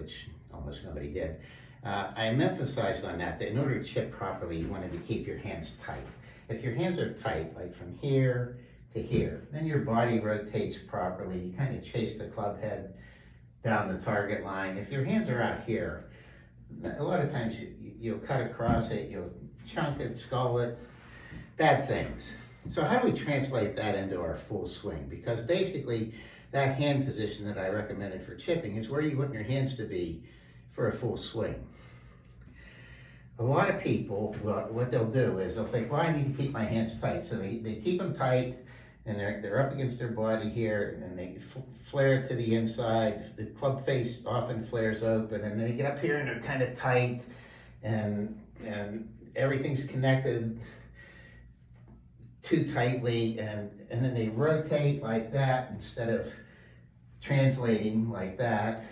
which almost nobody did. I emphasized on that in order to chip properly, you wanted to keep your hands tight. If your hands are tight, like from here to here, then your body rotates properly. You kind of chase the club head down the target line. If your hands are out here, a lot of times you'll cut across it, you'll chunk it, skull it, bad things. So how do we translate that into our full swing? Because basically that hand position that I recommended for chipping is where you want your hands to be for a full swing. A lot of people, what they'll do is they'll think, well, I need to keep my hands tight. So they keep them tight, and they're up against their body here, and they flare to the inside. The club face often flares open, and they get up here and they're kind of tight, and everything's connected too tightly, and then they rotate like that instead of translating like that.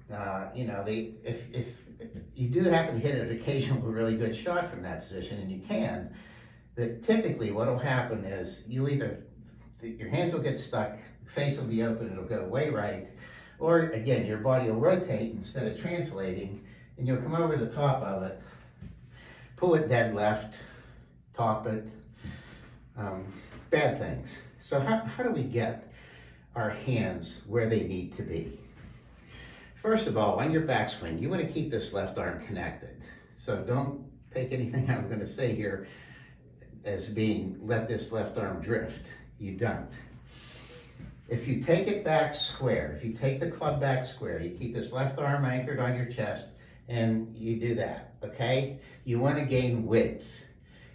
If you do happen to hit an occasional really good shot from that position, and you can, but typically what will happen is your hands will get stuck, face will be open, it'll go way right, or again, your body will rotate instead of translating, and you'll come over the top of it, pull it dead left, top it, bad things. So how do we get our hands where they need to be? First of all, on your backswing, you want to keep this left arm connected. So don't take anything I'm going to say here as being let this left arm drift. You don't. If you take it back square, if you take the club back square, you keep this left arm anchored on your chest, and you do that, okay? You want to gain width.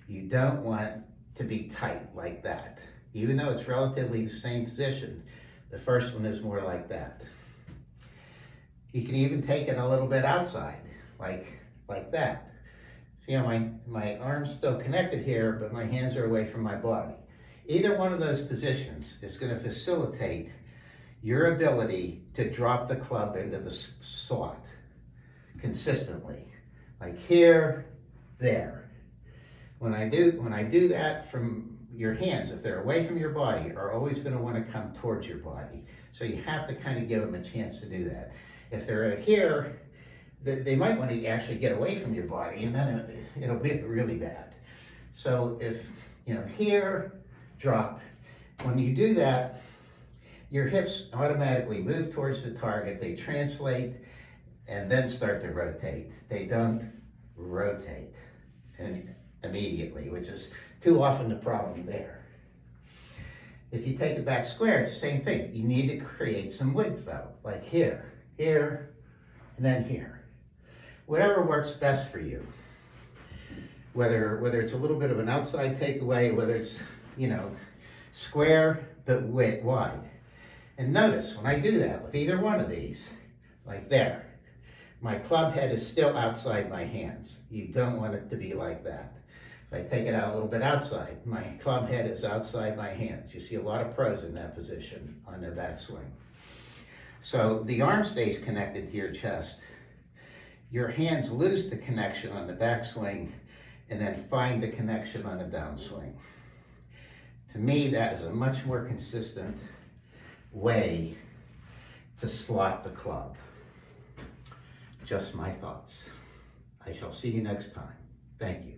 You don't want to be tight like that. Even though it's relatively the same position, the first one is more like that. You can even take it a little bit outside, like that. See how my arm's still connected here, but my hands are away from my body. Either one of those positions is going to facilitate your ability to drop the club into the slot consistently. Like here, there. When I do that from your hands, if they're away from your body, are always going to want to come towards your body. So you have to kind of give them a chance to do that. If they're out here, they might want to actually get away from your body, and then it'll be really bad. So if, here, drop. When you do that, your hips automatically move towards the target, they translate, and then start to rotate. They don't rotate immediately, which is too often the problem there. If you take it back square, it's the same thing. You need to create some width though, like here, and then here. Whatever works best for you. Whether it's a little bit of an outside takeaway, whether it's, square but wide. And notice when I do that with either one of these, like there, my club head is still outside my hands. You don't want it to be like that. If I take it out a little bit outside, my club head is outside my hands. You see a lot of pros in that position on their backswing. So the arm stays connected to your chest. Your hands lose the connection on the backswing and then find the connection on the downswing. To me, that is a much more consistent way to slot the club. Just my thoughts. I shall see you next time. Thank you.